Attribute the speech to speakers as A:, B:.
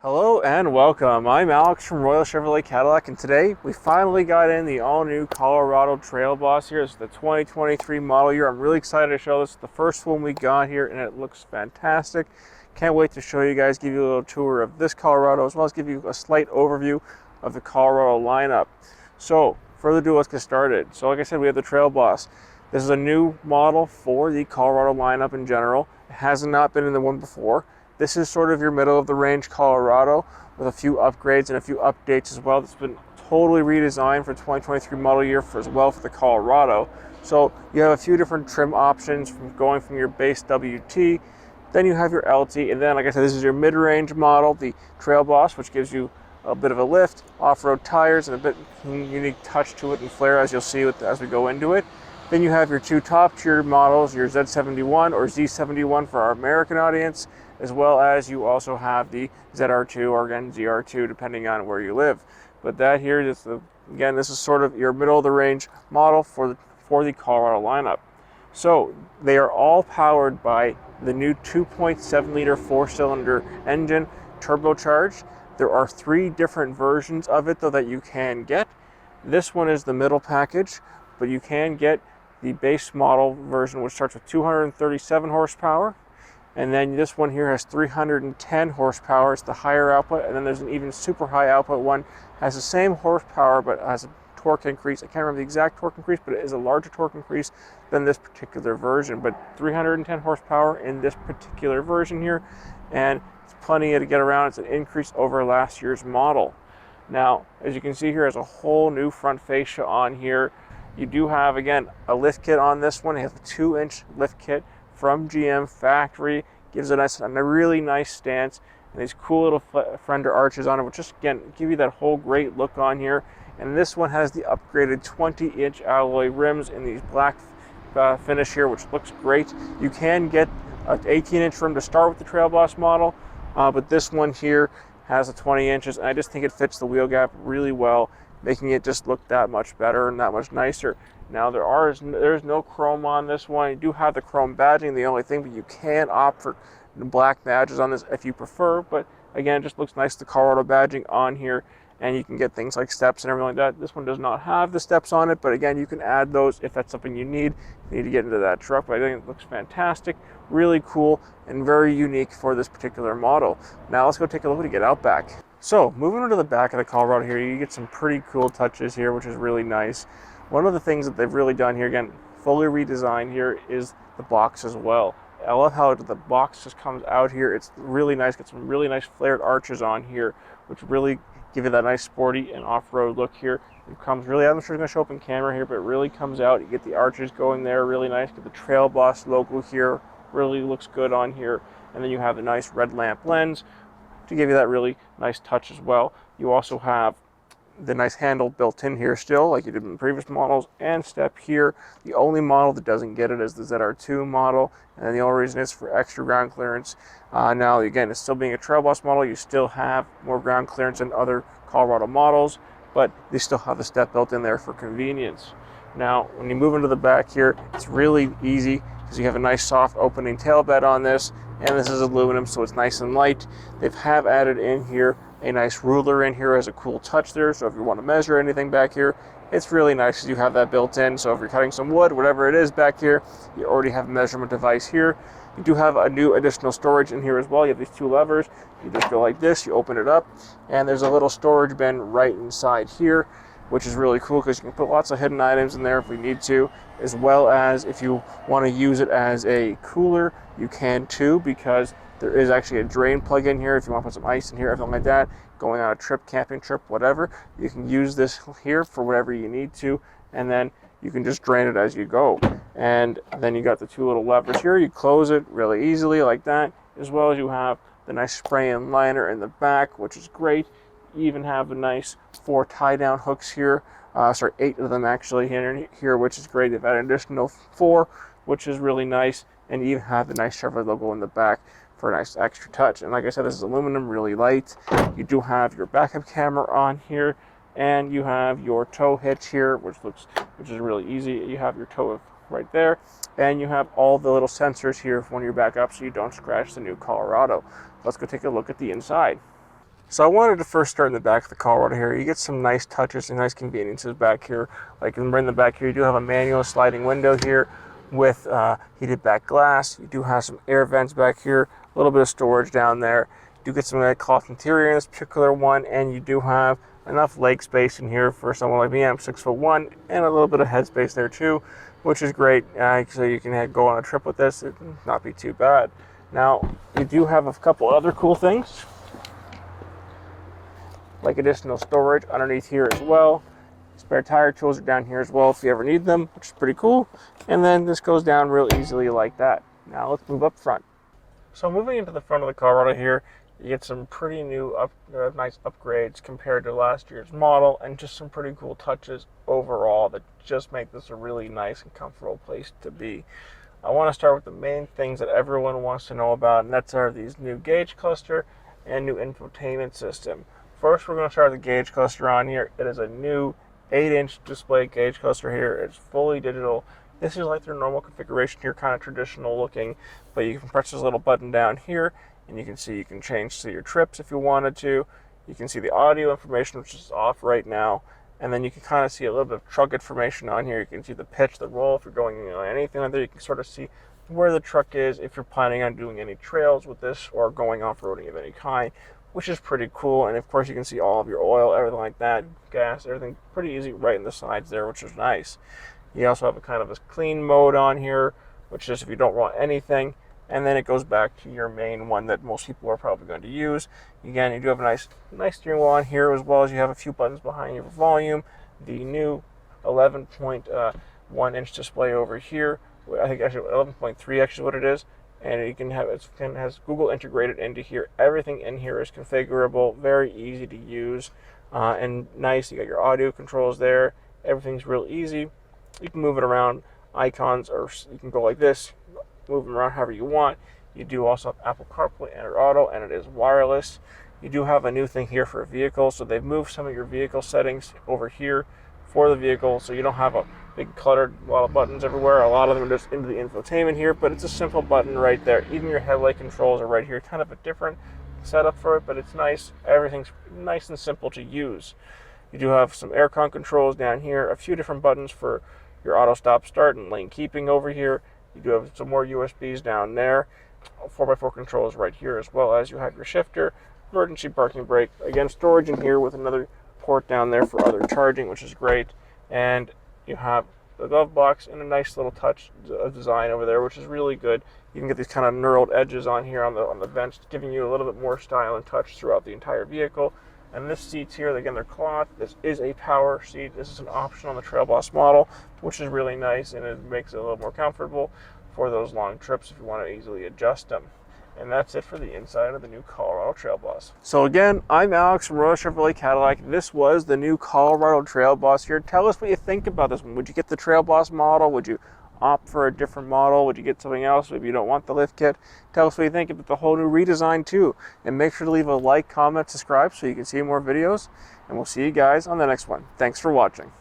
A: Hello and welcome. I'm Alex from Royal Chevrolet Cadillac, and today we finally got in the all-new Colorado Trailboss here. It's the 2023 model year. I'm really excited to show this. It's the first one we got here, and it looks fantastic. Can't wait to show you guys, give you a little tour of this Colorado, as well as give you a slight overview of the Colorado lineup. So, further ado, let's get started. So, like I said, we have the Trailboss. This is a new model for the Colorado lineup in general. It has not been in the one before. This is sort of your middle of the range Colorado with a few upgrades and a few updates as well. It's been totally redesigned for 2023 model year as well for the Colorado. So you have a few different trim options from going from your base WT, then you have your LT, and then like I said, this is your mid-range model, the Trailboss, which gives you a bit of a lift, off-road tires, and a bit unique touch to it and flair, as you'll see as we go into it. Then you have your two top-tier models, your Z71 or Z71 for our American audience, as well as you also have the ZR2 or again ZR2 depending on where you live. But that here is again, this is sort of your middle of the range model for the Colorado lineup. So they are all powered by the new 2.7 liter 4-cylinder engine, turbocharged. There are 3 different versions of it though that you can get. This one is the middle package, but you can get the base model version, which starts with 237 horsepower. And then this one here has 310 horsepower. It's the higher output. And then there's an even super high output one. Has the same horsepower, but has a torque increase. I can't remember the exact torque increase, but it is a larger torque increase than this particular version. But 310 horsepower in this particular version here. And it's plenty to get around. It's an increase over last year's model. Now, as you can see here, has a whole new front fascia on here. You do have, again, a lift kit on this one. It has a 2-inch lift kit from GM factory. Gives it a really nice stance and these cool little fender arches on it, which just again give you that whole great look on here. And this one has the upgraded 20-inch alloy rims in these black finish here, which looks great. You can get an 18-inch rim to start with the Trailboss model, but this one here has a 20 inches, and I just think it fits the wheel gap really well, making it just look that much better and that much nicer. Now there's no chrome on this one. You do have the chrome badging, the only thing, but you can opt for black badges on this if you prefer. But again, it just looks nice, the Colorado badging on here, and you can get things like steps and everything like that. This one does not have the steps on it, but again, you can add those if that's something you need to get into that truck. But I think it looks fantastic, really cool, and very unique for this particular model. Now let's go take a look at it out back. So moving into the back of the Colorado here, you get some pretty cool touches here, which is really nice. One of the things that they've really done here, again, fully redesigned here, is the box as well. I love how the box just comes out here. It's really nice, got some really nice flared arches on here, which really give you that nice sporty and off-road look here. It comes really, I'm sure it's gonna show up in camera here, but it really comes out. You get the arches going there, really nice. Get the Trailboss logo here, really looks good on here. And then you have the nice red lamp lens to give you that really nice touch as well. You also have the nice handle built in here still, like you did in the previous models, and step here. The only model that doesn't get it is the ZR2 model, and the only reason is for extra ground clearance. Now, again, it's still being a Trailboss model, you still have more ground clearance than other Colorado models, but they still have the step built in there for convenience. Now, when you move into the back here, it's really easy because you have a nice soft opening tail bed on this, and this is aluminum, so it's nice and light. They have added in here a nice ruler in here as a cool touch there, so if you want to measure anything back here, it's really nice because you have that built in. So if you're cutting some wood, whatever it is back here, you already have a measurement device here. You do have a new additional storage in here as well. You have these 2 levers. You just go like this, you open it up, and there's a little storage bin right inside here, which is really cool because you can put lots of hidden items in there if we need to, as well as if you want to use it as a cooler, you can too, because there is actually a drain plug in here if you want to put some ice in here, everything like that, going on a trip, camping trip, whatever. You can use this here for whatever you need to, and then you can just drain it as you go. And then you got the 2 little levers here. You close it really easily like that, as well as you have the nice spray-in liner in the back, which is great. You even have a nice 4 tie-down hooks here. 8 of them actually here, which is great. They've added an additional 4, which is really nice. And you even have the nice Chevrolet logo in the back for a nice extra touch. And like I said, this is aluminum, really light. You do have your backup camera on here, and you have your tow hitch here, which is really easy. You have your tow right there, and you have all the little sensors here when you're back up so you don't scratch the new Colorado. Let's go take a look at the inside. So I wanted to first start in the back of the Colorado here. You get some nice touches and nice conveniences back here. Like in the back here, you do have a manual sliding window here with heated back glass. You do have some air vents back here, a little bit of storage down there. You do get some cloth interior in this particular one, and you do have enough leg space in here for someone like me. I'm 6'1", and a little bit of headspace there too, which is great. So you can go on a trip with this. It will not be too bad. Now, you do have a couple other cool things, like additional storage underneath here as well. Spare tire tools are down here as well if you ever need them, which is pretty cool. And then this goes down real easily like that. Now let's move up front. So moving into the front of the Colorado here, you get some pretty new nice upgrades compared to last year's model, and just some pretty cool touches overall that just make this a really nice and comfortable place to be. I want to start with the main things that everyone wants to know about, and that's these new gauge cluster and new infotainment system. First, we're going to start the gauge cluster on here. It is a new 8-inch display gauge cluster here. It's fully digital. This is like their normal configuration here, kind of traditional looking, but you can press this little button down here, and you can see you can change to your trips if you wanted to. You can see the audio information, which is off right now, and then you can kind of see a little bit of truck information on here. You can see the pitch, the roll, if you're going anything like that. You can sort of see where the truck is if you're planning on doing any trails with this or going off-roading of any kind, which is pretty cool. And of course you can see all of your oil, everything like that, gas, everything pretty easy right in the sides there, which is nice. You also have a kind of a clean mode on here, which is if you don't want anything, and then it goes back to your main one that most people are probably going to use. Again, you do have a nice steering wheel on here, as well as you have a few buttons behind you for volume. The new 11.1-inch display over here, I think actually 11.3 actually what it is. And you can have it has Google integrated into here. Everything in here is configurable, very easy to use, and nice. You got your audio controls there. Everything's real easy. You can move it around, icons, or you can go like this, move them around however you want. You do also have Apple CarPlay and Auto, and it is wireless. You do have a new thing here for a vehicle, so they've moved some of your vehicle settings over here for the vehicle, so you don't have a big cluttered lot of buttons everywhere. A lot of them are just into the infotainment here, but it's a simple button right there. Even your headlight controls are right here. Kind of a different setup for it, but it's nice. Everything's nice and simple to use. You do have some aircon controls down here, a few different buttons for your auto stop start and lane keeping over here. You do have some more USBs down there. 4x4 controls right here, as well as you have your shifter, emergency parking brake. Again, storage in here with another port down there for other charging, which is great. And you have the glove box and a nice little touch design over there, which is really good. You can get these kind of knurled edges on here on the vents, giving you a little bit more style and touch throughout the entire vehicle. And this seats here, again, they're cloth. This is a power seat. This is an option on the Trailboss model, which is really nice, and it makes it a little more comfortable for those long trips if you want to easily adjust them. And that's it for the inside of the new Colorado Trailboss. So again, I'm Alex from Royal Chevrolet Cadillac. This was the new Colorado Trailboss here. Tell us what you think about this one. Would you get the Trailboss model? Would you opt for a different model? Would you get something else? Maybe you don't want the lift kit. Tell us what you think about the whole new redesign too. And make sure to leave a like, comment, subscribe so you can see more videos. And we'll see you guys on the next one. Thanks for watching.